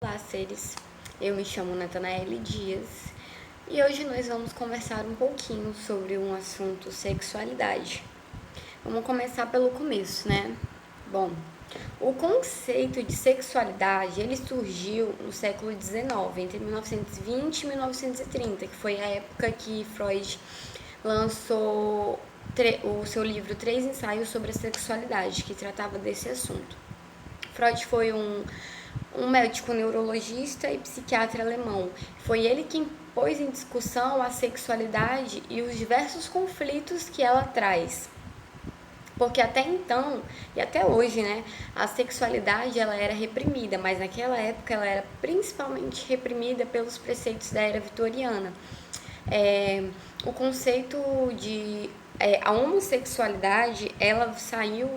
Olá, seres. Eu me chamo Natanaele Dias e hoje nós vamos conversar um pouquinho sobre um assunto sexualidade. Vamos começar pelo começo, né? Bom, o conceito de sexualidade, ele surgiu no século XIX, entre 1920 e 1930, que foi a época que Freud lançou o seu livro Três Ensaios sobre a Sexualidade, que tratava desse assunto. Freud foi um médico neurologista e psiquiatra alemão. Foi ele quem pôs em discussão a sexualidade e os diversos conflitos que ela traz. Porque até então, e até hoje, né, a sexualidade ela era reprimida, mas naquela época ela era principalmente reprimida pelos preceitos da era vitoriana. O conceito de a homossexualidade, ela saiu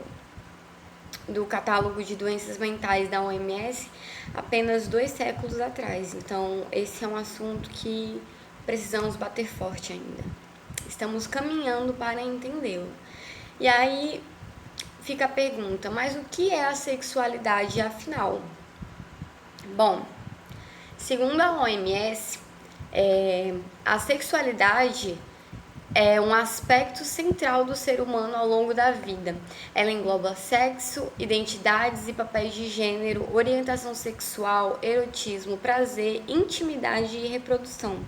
do catálogo de doenças mentais da OMS apenas 2 séculos atrás. Então, esse é um assunto que precisamos bater forte ainda. Estamos caminhando para entendê-lo. E aí fica a pergunta, mas o que é a sexualidade afinal? Bom, segundo a OMS, a sexualidade é um aspecto central do ser humano ao longo da vida. Ela engloba sexo, identidades e papéis de gênero, orientação sexual, erotismo, prazer, intimidade e reprodução.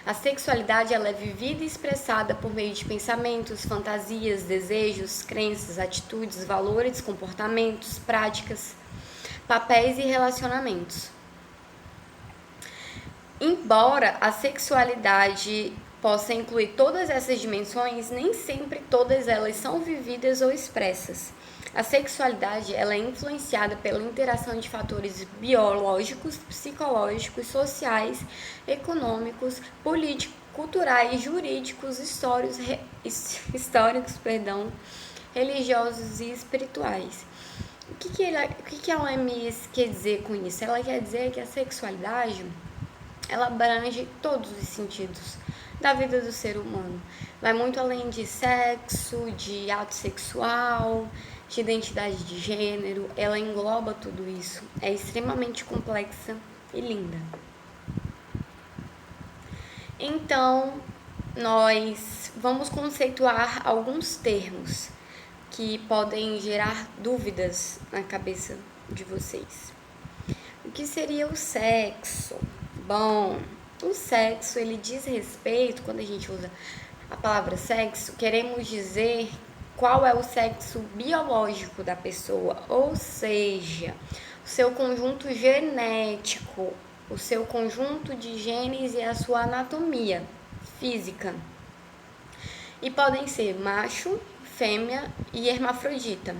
A sexualidade ela é vivida e expressada por meio de pensamentos, fantasias, desejos, crenças, atitudes, valores, comportamentos, práticas, papéis e relacionamentos. Embora a sexualidade possa incluir todas essas dimensões, nem sempre todas elas são vividas ou expressas. A sexualidade ela é influenciada pela interação de fatores biológicos, psicológicos, sociais, econômicos, políticos, culturais, jurídicos, históricos, religiosos e espirituais. O que a OMS quer dizer com isso? Ela quer dizer que a sexualidade ela abrange todos os sentidos da vida do ser humano. Vai muito além de sexo, de ato sexual, de identidade de gênero. Ela engloba tudo isso. É extremamente complexa e linda. Então, nós vamos conceituar alguns termos que podem gerar dúvidas na cabeça de vocês. O que seria o sexo? Bom, o sexo, ele diz respeito, quando a gente usa a palavra sexo, queremos dizer qual é o sexo biológico da pessoa, ou seja, o seu conjunto genético, o seu conjunto de genes e a sua anatomia física. E podem ser macho, fêmea e hermafrodita.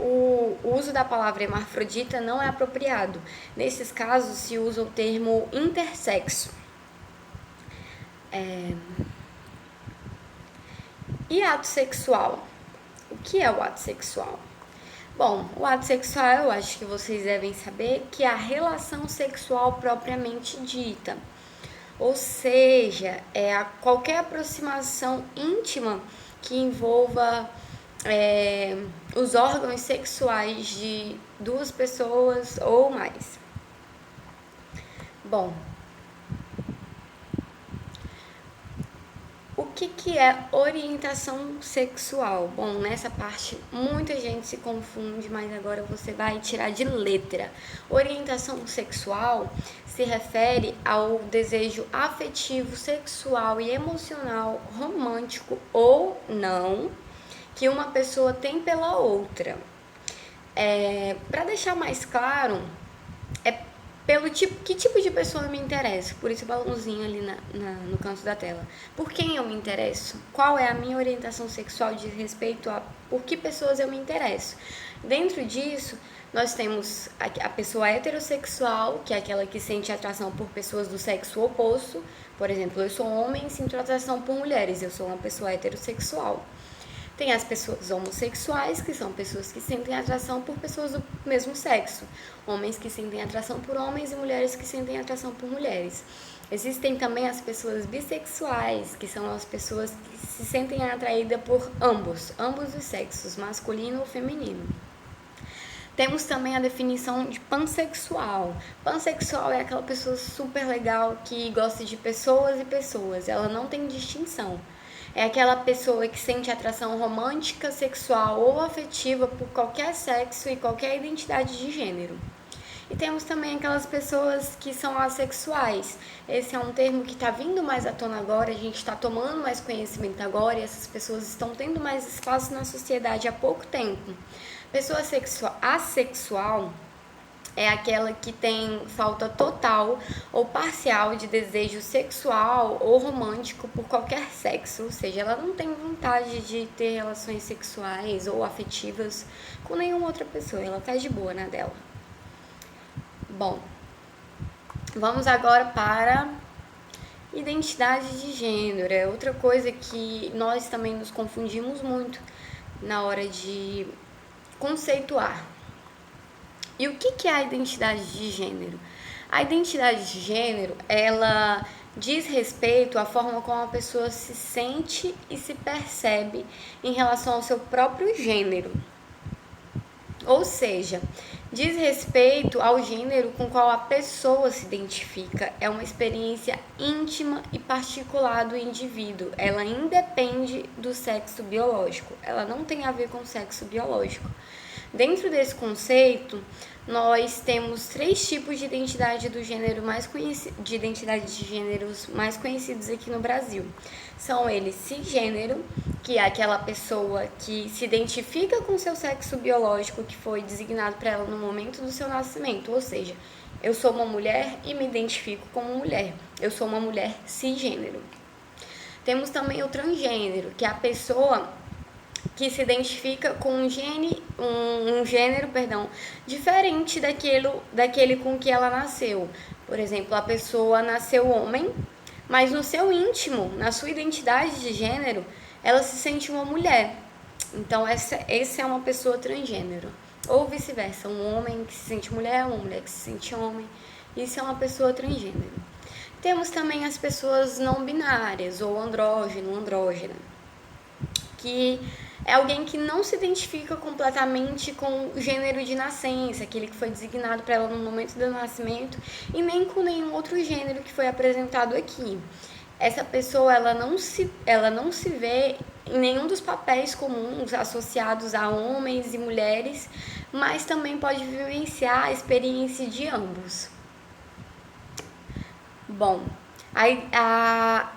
O uso da palavra hermafrodita não é apropriado. Nesses casos, se usa o termo intersexo. E ato sexual? O que é o ato sexual? Bom, o ato sexual, eu acho que vocês devem saber que é a relação sexual propriamente dita. Ou seja, qualquer aproximação íntima que envolva os órgãos sexuais de duas pessoas ou mais. Bom, o que é orientação sexual? Bom, nessa parte muita gente se confunde, mas agora você vai tirar de letra. Orientação sexual se refere ao desejo afetivo, sexual e emocional, romântico ou não, que uma pessoa tem pela outra. Para deixar mais claro, que tipo de pessoa eu me interesso, por esse balãozinho ali no canto da tela. Por quem eu me interesso? Qual é a minha orientação sexual de respeito a por que pessoas eu me interesso? Dentro disso, nós temos a pessoa heterossexual, que é aquela que sente atração por pessoas do sexo oposto. Por exemplo, eu sou homem e sinto atração por mulheres, eu sou uma pessoa heterossexual. Tem as pessoas homossexuais, que são pessoas que sentem atração por pessoas do mesmo sexo. Homens que sentem atração por homens e mulheres que sentem atração por mulheres. Existem também as pessoas bissexuais, que são as pessoas que se sentem atraídas por ambos os sexos, masculino ou feminino. Temos também a definição de pansexual. Pansexual é aquela pessoa super legal que gosta de pessoas e pessoas, ela não tem distinção. É aquela pessoa que sente atração romântica, sexual ou afetiva por qualquer sexo e qualquer identidade de gênero. E temos também aquelas pessoas que são assexuais. Esse é um termo que está vindo mais à tona agora, a gente está tomando mais conhecimento agora e essas pessoas estão tendo mais espaço na sociedade há pouco tempo. Pessoa assexual é aquela que tem falta total ou parcial de desejo sexual ou romântico por qualquer sexo, ou seja, ela não tem vontade de ter relações sexuais ou afetivas com nenhuma outra pessoa, ela tá de boa na dela. Bom, vamos agora para identidade de gênero. É outra coisa que nós também nos confundimos muito na hora de conceituar. E o que é a identidade de gênero? A identidade de gênero, ela diz respeito à forma como a pessoa se sente e se percebe em relação ao seu próprio gênero. Ou seja, diz respeito ao gênero com qual a pessoa se identifica. É uma experiência íntima e particular do indivíduo. Ela independe do sexo biológico. Ela não tem a ver com o sexo biológico. Dentro desse conceito, nós temos 3 tipos de identidade do gênero de identidade de gêneros mais conhecidos aqui no Brasil. São eles cisgênero, que é aquela pessoa que se identifica com seu sexo biológico que foi designado para ela no momento do seu nascimento, ou seja, eu sou uma mulher e me identifico como mulher. Eu sou uma mulher cisgênero. Temos também o transgênero, que é a pessoa que se identifica com um gênero diferente daquele com que ela nasceu. Por exemplo, a pessoa nasceu homem, mas no seu íntimo, na sua identidade de gênero, ela se sente uma mulher. Então, essa é uma pessoa transgênero. Ou vice-versa, um homem que se sente mulher, uma mulher que se sente homem. Isso é uma pessoa transgênero. Temos também as pessoas não binárias, ou andrógeno, andrógena, que é alguém que não se identifica completamente com o gênero de nascença, aquele que foi designado para ela no momento do nascimento, e nem com nenhum outro gênero que foi apresentado aqui. Essa pessoa ela não se vê em nenhum dos papéis comuns associados a homens e mulheres, mas também pode vivenciar a experiência de ambos. Bom, a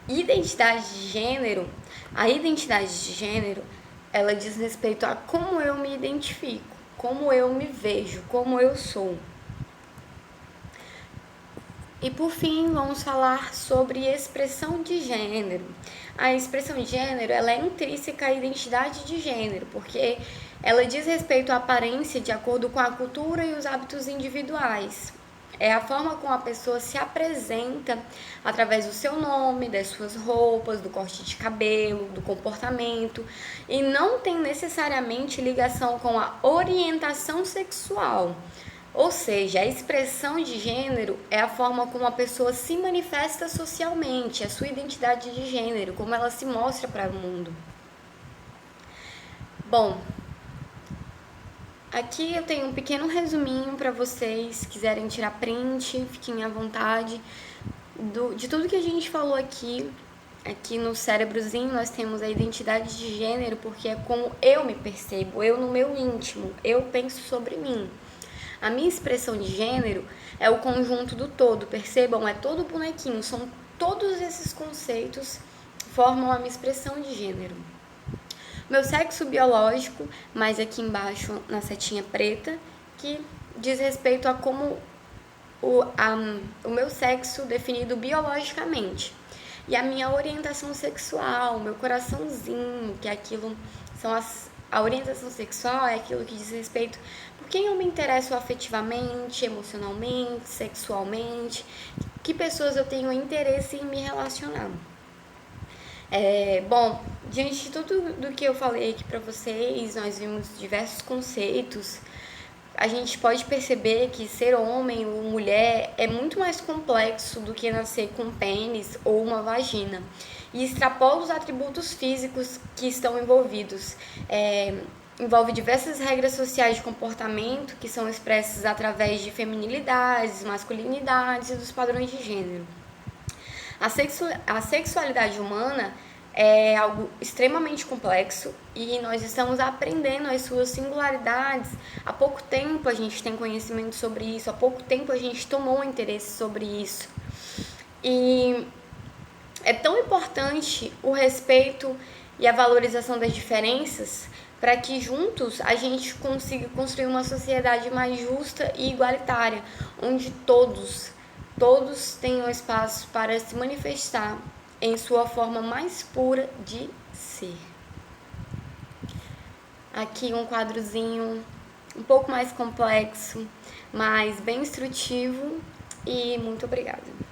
identidade de gênero, ela diz respeito a como eu me identifico, como eu me vejo, como eu sou. E por fim, vamos falar sobre expressão de gênero. A expressão de gênero, ela é intrínseca à identidade de gênero, porque ela diz respeito à aparência de acordo com a cultura e os hábitos individuais. É a forma como a pessoa se apresenta através do seu nome, das suas roupas, do corte de cabelo, do comportamento, e não tem necessariamente ligação com a orientação sexual. Ou seja, a expressão de gênero é a forma como a pessoa se manifesta socialmente, a sua identidade de gênero, como ela se mostra para o mundo. Bom, aqui eu tenho um pequeno resuminho para vocês, se quiserem tirar print, fiquem à vontade. De tudo que a gente falou aqui no cérebrozinho nós temos a identidade de gênero, porque é como eu me percebo, eu no meu íntimo, eu penso sobre mim. A minha expressão de gênero é o conjunto do todo, percebam? É todo bonequinho, são todos esses conceitos formam a minha expressão de gênero. Meu sexo biológico, mais aqui embaixo na setinha preta, que diz respeito a como o meu sexo definido biologicamente. E a minha orientação sexual, meu coraçãozinho, que é aquilo, a orientação sexual é aquilo que diz respeito por quem eu me interesso afetivamente, emocionalmente, sexualmente, que pessoas eu tenho interesse em me relacionar. Bom, diante de tudo do que eu falei aqui para vocês, nós vimos diversos conceitos. A gente pode perceber que ser homem ou mulher é muito mais complexo do que nascer com um pênis ou uma vagina. E extrapola os atributos físicos que estão envolvidos. envolve diversas regras sociais de comportamento que são expressas através de feminilidades, masculinidades e dos padrões de gênero. A sexualidade humana é algo extremamente complexo e nós estamos aprendendo as suas singularidades. Há pouco tempo a gente tem conhecimento sobre isso, há pouco tempo a gente tomou um interesse sobre isso. E é tão importante o respeito e a valorização das diferenças para que juntos a gente consiga construir uma sociedade mais justa e igualitária, onde todos tenham espaço para se manifestar em sua forma mais pura de ser. Aqui um quadrozinho um pouco mais complexo, mas bem instrutivo, e muito obrigada.